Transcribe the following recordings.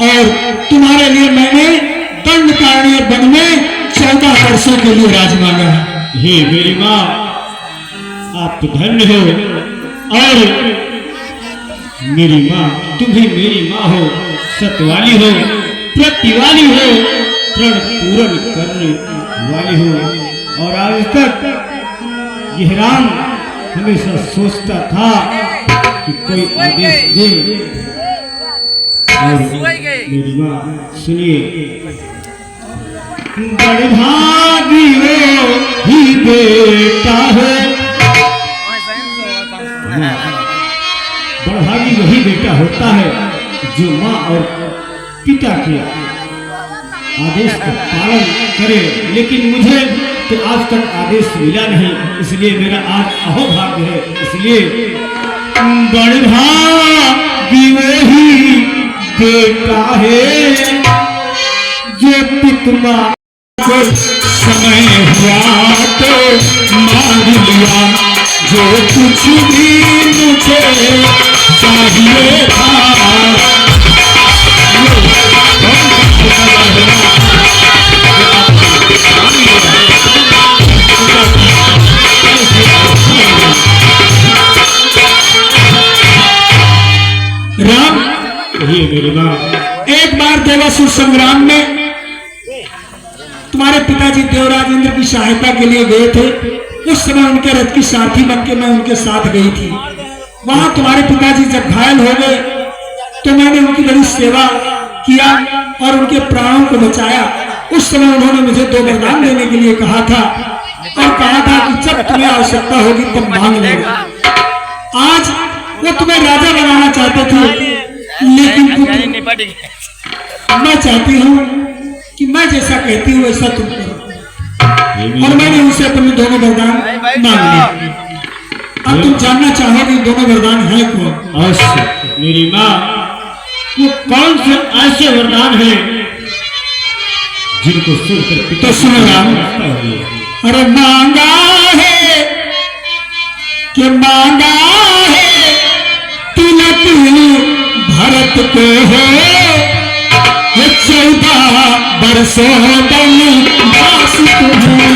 और तुम्हारे लिए मैंने दंडकारण्य वन में 14 वर्षों के लिए राज मांगा है। हे मेरी माँ, आप तो धन्य हो, और मेरी माँ तुम ही मेरी माँ हो, सतवाली हो, प्रतिवाली हो, प्रण पूर्ण करने वाली हो। और आज तक यह राम हमेशा सोचता था कि कोई आदेश दे। और मेरी माँ सुनिए, बड़भागी वो ही बेटा है, बड़भागी वही बेटा होता है जो माँ और पिता के आदेश का पालन करे। लेकिन मुझे तो आज तक आदेश मिला नहीं, इसलिए मेरा आज अहोभाग्य है। इसलिए बड़भागी वही बेटा है जो पिता को समय हुआ तो मार लिया, जो कुछ भी मुझे चाहिए था। राम, ये मेरी माँ, एक बार देवासुर संग्राम में तुम्हारे पिताजी देवराज इंद्र की सहायता के लिए गए थे। उस समय उनके रथ की सारथी बनकर मैं उनके साथ गई थी। वहां तुम्हारे पिताजी जब घायल हो गए तो मैंने उनकी बड़ी सेवा किया और उनके प्राणों को बचाया। उस समय उन्होंने मुझे 2 वरदान देने के लिए कहा था और कहा था कि जब तुम्हें आवश्यकता होगी तब मांग लेगा। आज वो तुम्हें राजा बनाना चाहते थे, लेकिन मैं चाहती हूँ कि मैं जैसा कहती हूँ वैसा तुम करो। और मैंने उनसे अपने दोनों वरदान मांग लिए। अब तुम जानना चाहोगे दोनों वरदान है कौन? अवश्य मेरी माँ, वो कौन से ऐसे वरदान हैं जिनको सुनकर पिता सुनो राम। अरे मांगा है कि मांगा है तिलक भरत को है, 14 बरसों वनवास तुम्हें।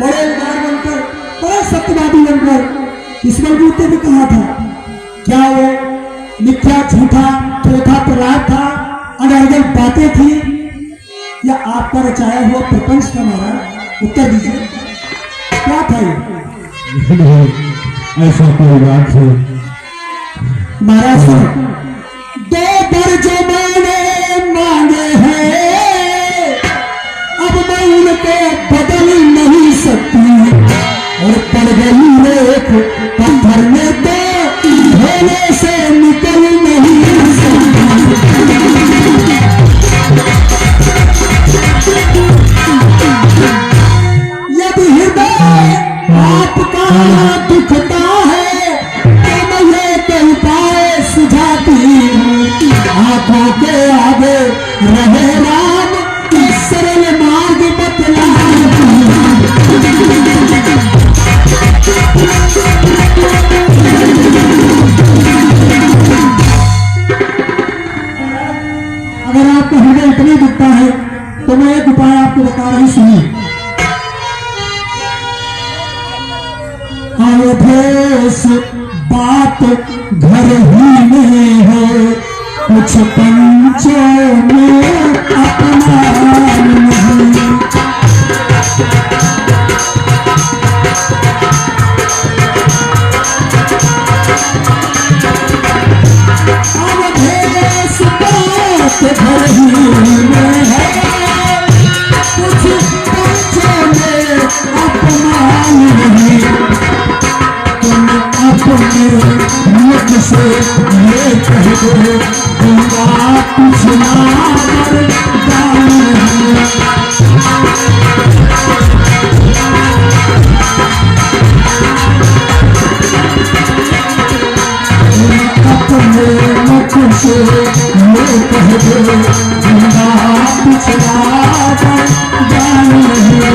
बड़े उदार बनकर, बड़े सत्यवादी बनकर इस बलबूते ने कहा था। क्या वो मिथ्या, झूठा, चौथा प्रहलाद था, अनर्गल बातें थी, या आपका रचाया हुआ प्रपंच था? महाराज उत्तर दीजिए, क्या था ये? ऐसा कोई बात है महाराज। 2 बर जो मैंने मांगे हैं, अब मैं उनको बदल नहीं सकती, और पड़ गई एक पत्थर में तो होने से निकल नहीं सकती। यदि हृदय आपका दुखता है तो मैं ये कह पाए सुझाती हूँ, आंखों के आगे रहे राम, सरल मार्ग बतलाती। इतनी दिखता है तो मैं एक उपाय आपको बता रही, सुनिए। अवधेश बात घर ही में है, कुछ पंचों में अपना नहीं। अवधेश बात घर ही में है, कुछ पंचों में अपना नहीं। अपने मुख से ये कह दो, दूंगा कुछ ना वरदान है। अपने मुख से ये कह दो, दूंगा कुछ ना वरदान है।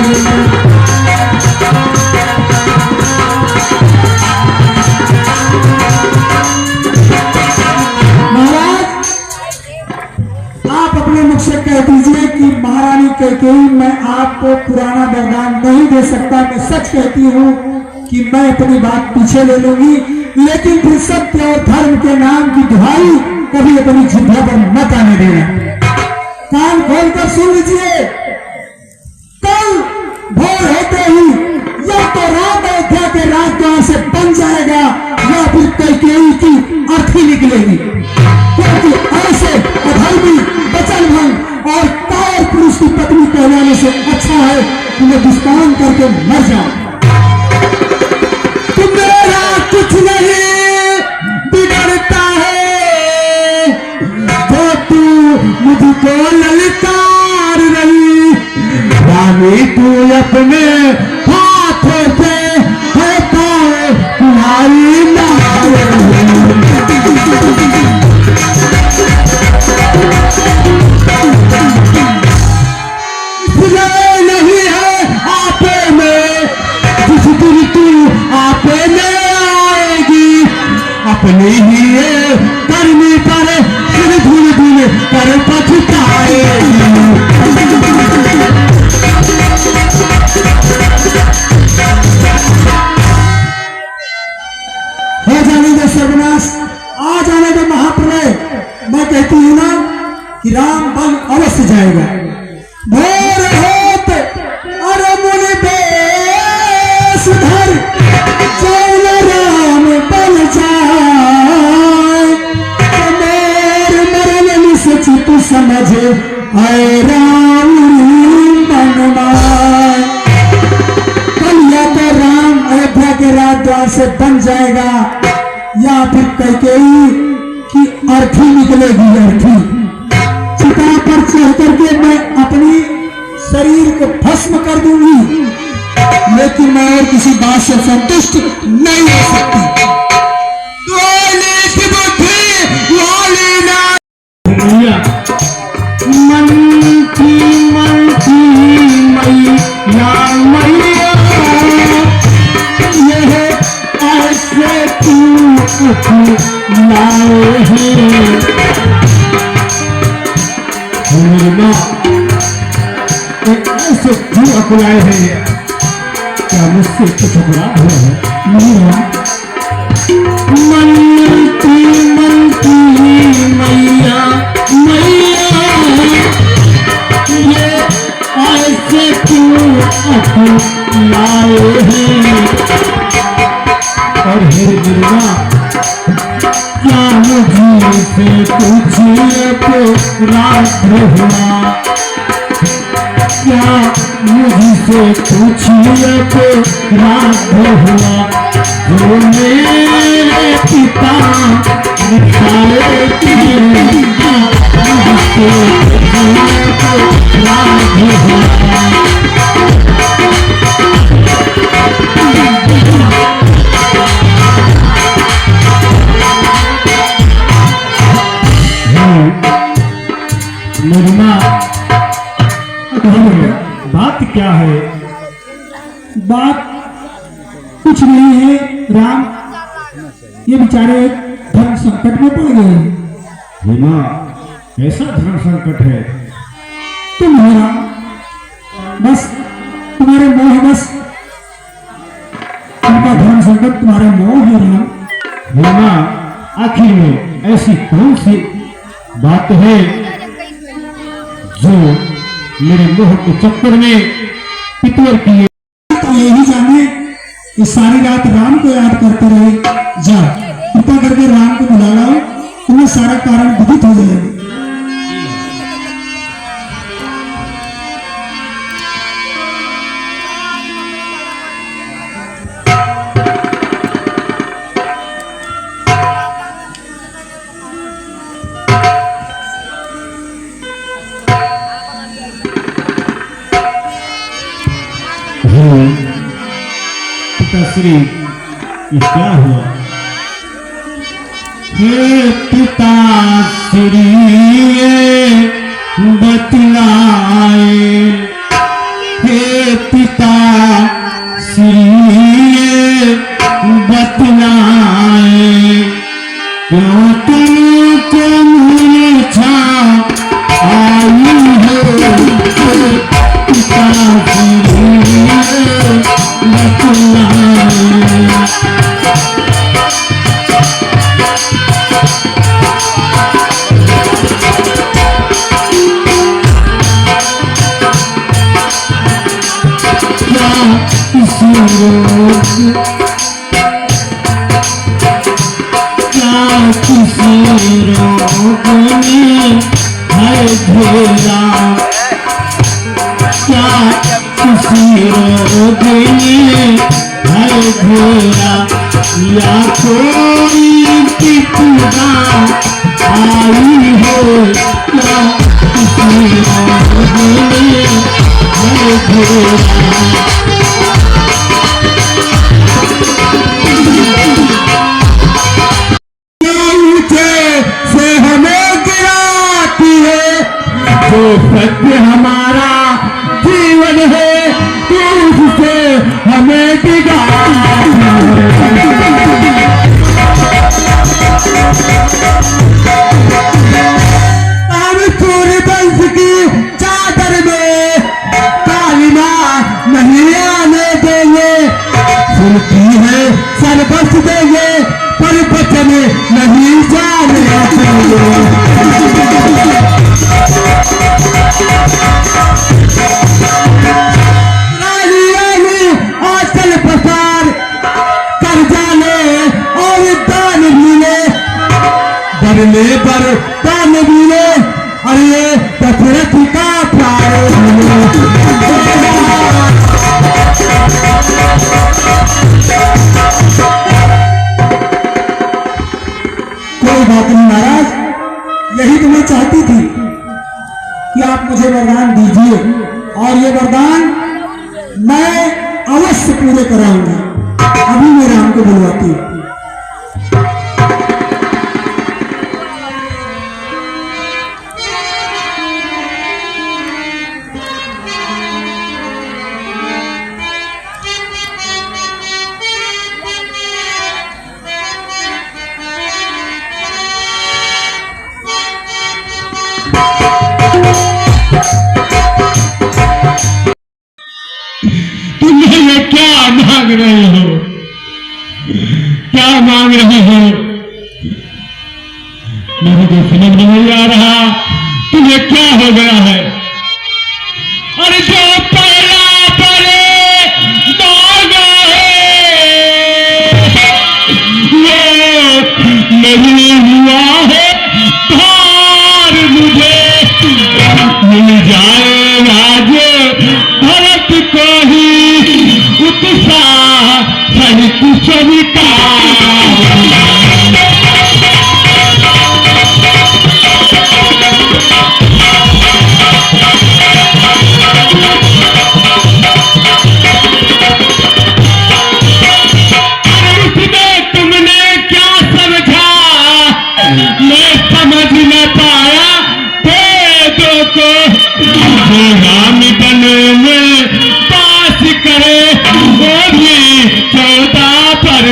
मुझसे कह दीजिए कि महारानी कैकेयी, मैं आपको पुराना वरदान नहीं दे सकता। मैं सच कहती हूँ कि मैं अपनी बात पीछे ले लूंगी, लेकिन फिर सत्य और धर्म के नाम की दुहाई कभी अपनी जिह्वा पर मत आने देना। कान खोलकर सुन लीजिए, कल भोर होते ही या तो राम अयोध्या के राजद्वार से बन जाएगा या फिर कैकेयी की अर्थी निकलेगी, क्योंकि ऐसे अधर्मी वचन भंग और कायर पुरुष की पत्नी कहलाने से अच्छा है कि मैं दुष्काम करके मर जाऊं। तुम मेरा कुछ नहीं बिगड़ता है, जो तू मुझको ललकार रही, रानी तू अपने हाथों से होता है तुम्हारी नहीं है आपे में, जिस दिन तू आपे में आएगी, अपनी ही करनी पर फिर धुल धुल कर पछताएगी। हो जाने दे सर्वनाश, आ जाने दे महाप्रलय। मैं कहती हूँ ना कि राम बन अवश्य जाएगा। भोर होत अरे मुनि बेश धर, चल राम बन जाए, मेर मरन निश्चित समझ आए राम बनवाए। कल या तो राम अयोध्या के राजद्वार से बन जाएगा या फिर कैकेयी की अर्थी निकलेगी। अर्थी चिता पर चढ़ करके मैं अपनी शरीर को भस्म कर दूंगी, लेकिन मैं और किसी बात से संतुष्ट नहीं हो सकती। ऐसे क्यों अकुलाए हैं? क्या मुझसे कुछ अपराध हुआ है? नहीं हुआ। मनती मनती मैया मैया, ये ऐसे क्यों अकुलाए हैं? और हे गिरना, क्या मुझसे कुछ अपराध हुआ? क्या मुझसे पूछिए तो रात हुआ, जो मेरे पिता निकाले किए, मुझसे पूछिए तो रात हुआ। महिमा बात क्या है? बात कुछ नहीं है राम, ये बेचारे धर्म संकट में पड़ गए। महिमा ऐसा धर्म संकट है तुम हो राम, बस तुम्हारे मोह, बस उनका धर्म संकट तुम्हारे मोह है राम। हे माँ, आखिर में ऐसी कौन सी बात है जो मेरे मोह के चक्कर में पितवर की तो यही जाने कि सारी रात राम को याद करते रहे। जा कृपा करके राम को बुला लाओ, तुम्हें सारा कारण विदित हो जाएगा। पिताश्री, ये क्या हुआ? हे पिताश्री बतलाए, हे पिताश्री बतलाए, क्यों तुमको मूर्छा आई है? पिताश्री या कोई पिता आई हो, क्या किसी से हमें गिराती है, जो सत्य हमारा जीवन है, उससे हमें बिगाड़ती सूर्यवंश की चादर में कालिमा नहीं आने देंगे, सुनती है सर्वस्व देंगे, पर वचन नहीं जाने देंगे। आचल प्रसार कर जाने और दान मिले, बरने पर दान मिले, अरे दशरथ का प्यार कोई बात नहीं महाराज, यही तो मैं चाहती थी कि आप मुझे वरदान दीजिए, और ये वरदान मैं अवश्य पूरे कराऊंगी। अभी मैं राम को बुलवाती हूँ। क्या मांग रहे हो? क्या मांग रहे हो? मुझे तो समझ नहीं आ रहा तुम्हें क्या हो गया है। अरे जो पहला पहले मांगा है वो नहीं हुआ है, भार मुझे मिल जाए आज भरत को ही उत्साह सहित सविता। इसमें तुमने क्या समझा, मैं समझ न पाया वेदों को, जो राम बन में पास करे वो भी 14 पर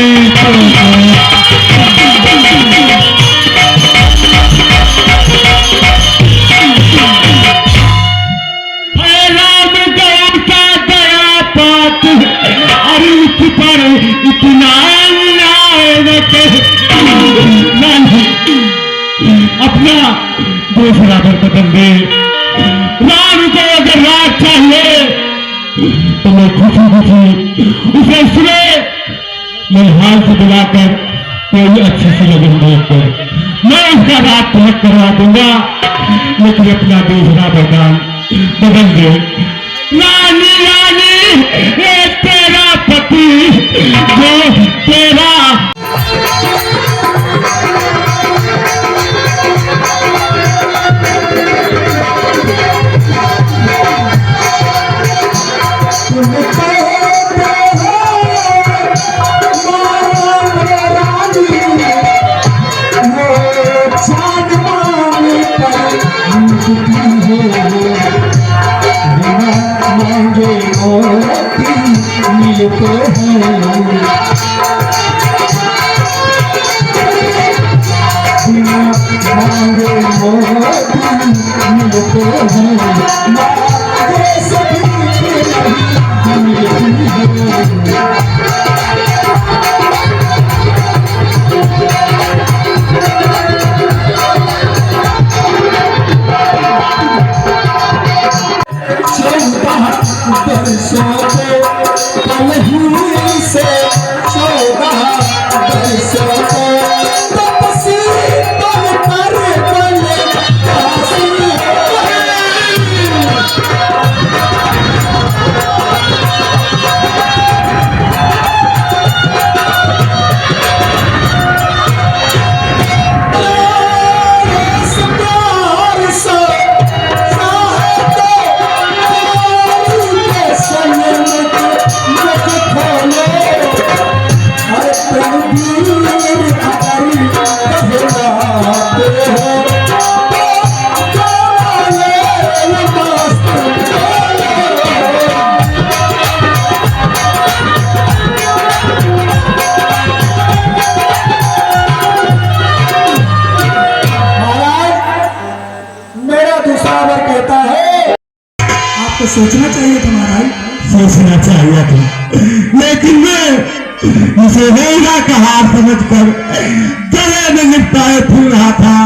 नहीं, अपना दूसरा घर बदल दे। रानी को अगर रात चाहिए तो मैं खुशी खुशी उसे सुने मैं हाल से बुलाकर कोई अच्छी सी लगन देखकर मैं उसका रात पलट करवा दूंगा, लेकिन अपना दूसरा बगान बदल दे। रानी रानी ये तेरा पति जो तेरा सोचना चाहिए था महाराज, सोचना चाहिए था, लेकिन मैं उसे होगा का हार समझकर गले में लिपटाए फिर रहा था।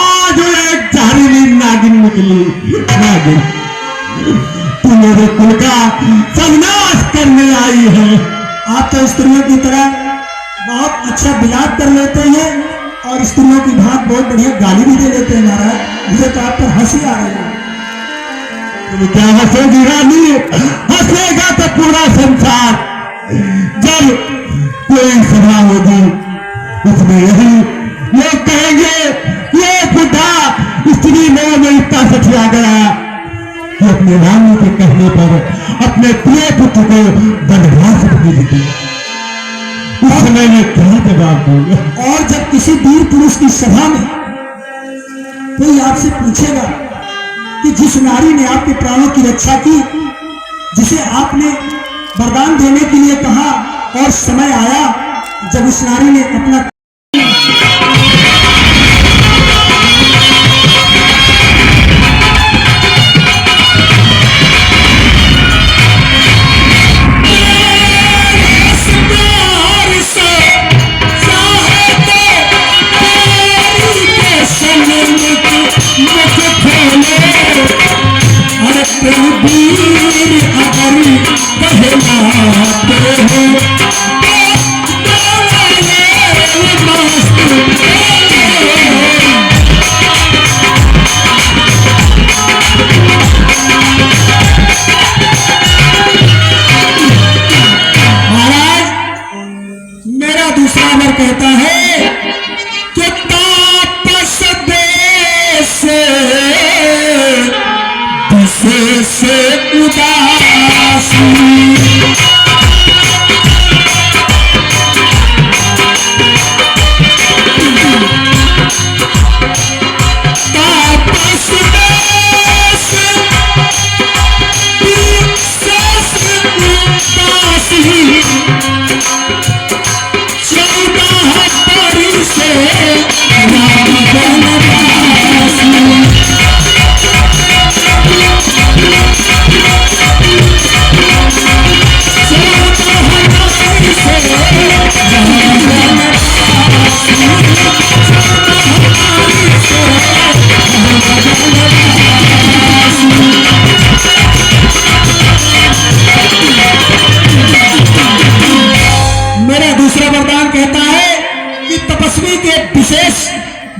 आज एक जहरीली नागिन निकली। नागिन, तू मेरे कुल का सर्वनाश करने आई है। आप तो स्त्रियों की तरह बहुत अच्छा विलाप कर लेते हैं और स्त्रियों की भांत बहुत बढ़िया गाली भी दे देते हैं महाराज। मुझे तो आप पर हंसी आ रही है। तुम क्या हंसोगी रानी? हंसेगा तो पूरा संसार। जब कोई सभा होगी उसमें यही लोग कहेंगे ये बुढ़ा स्त्री में इतना सठिया गया कि अपने रानी के कहने पर अपने प्रिय पुत्र को वनवास भेज दिया। उस समय में क्या जवाब दूंगा? और जब किसी वीर पुरुष की सभा में कोई आपसे पूछेगा कि जिस नारी ने आपके प्राणों की रक्षा की, जिसे आपने वरदान देने के लिए कहा और समय आया जब उस नारी ने अपना कहता है कि तापस देश से उदासी चौदह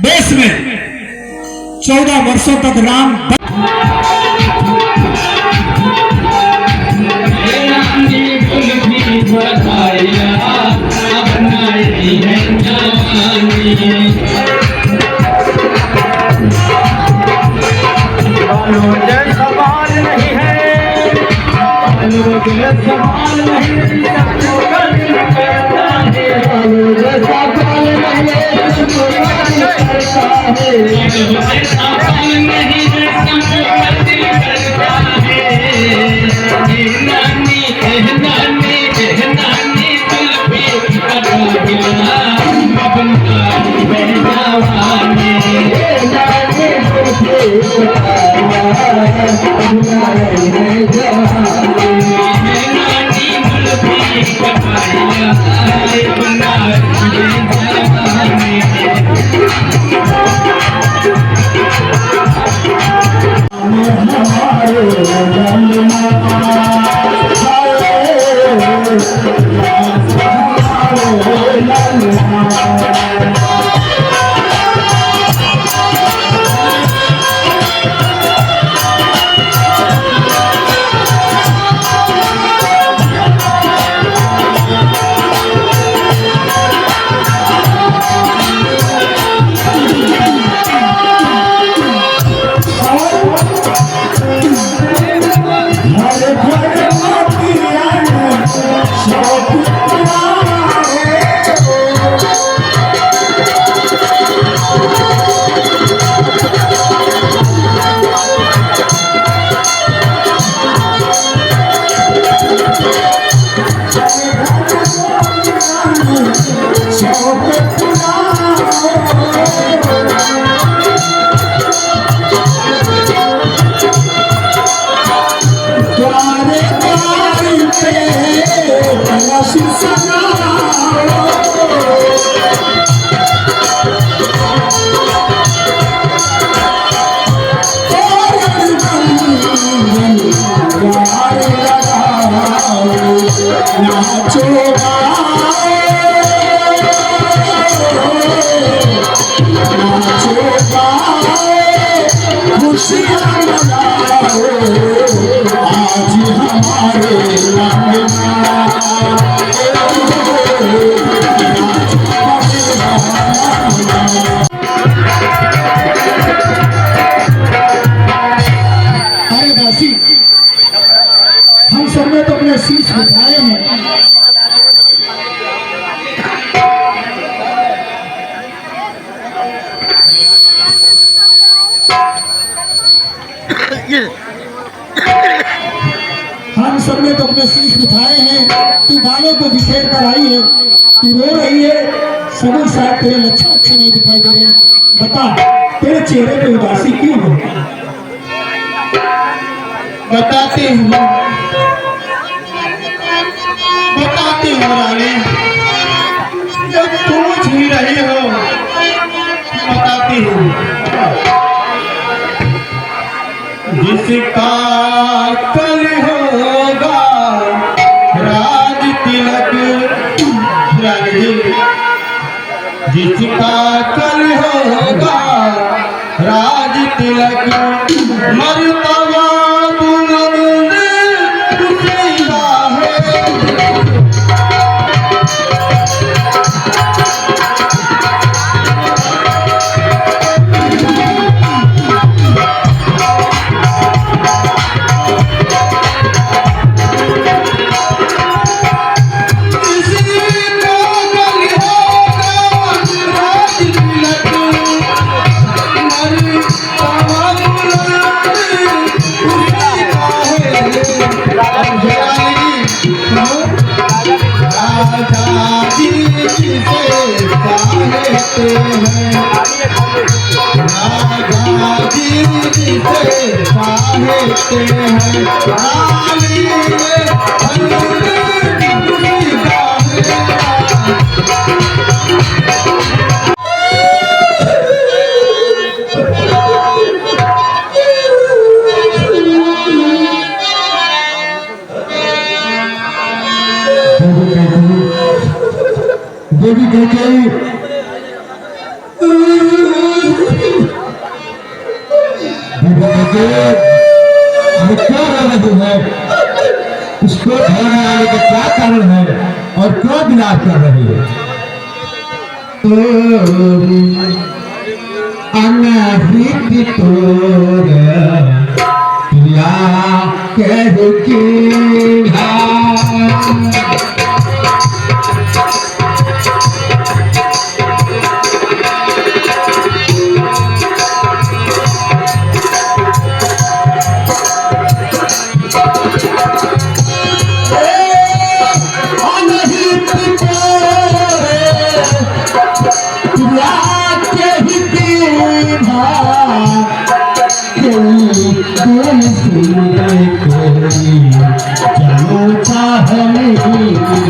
देश में 14 वर्षों तक राम सवाल नहीं है, सवाल नहीं, सबको कल करता है, सवाल नहीं, सबको कल करता है, सवाल नहीं, सबको कल करता है, नानी नानी नानी दिल पे कटा गया, अपना बेजवानी नानी हम सबने तो अपने शीश उठाए हैं। हम सबने तो अपने शीश उठाए हैं। तू बालों को बिखेर कर आई है, तू रो रही है। सभी शायद तेरे लक्षण अच्छे नहीं दिखाई दे रहे। बता, तेरे चेहरे पे उदासी क्यों है? बताते हूँ रानी, जब पूछ ही रही हो बताती हूँ। जिसका कल होगा राज तिलक, रानी जिसका कल होगा राज तिलक, मर्तबा बुलंद उठेगा है। देवी कहते ये क्यों रो रही है? इसको घर में आने का क्या कारण है और क्यों विलाप कर रही है? अनहित तोर प्रिया कह के चलो चाह नहीं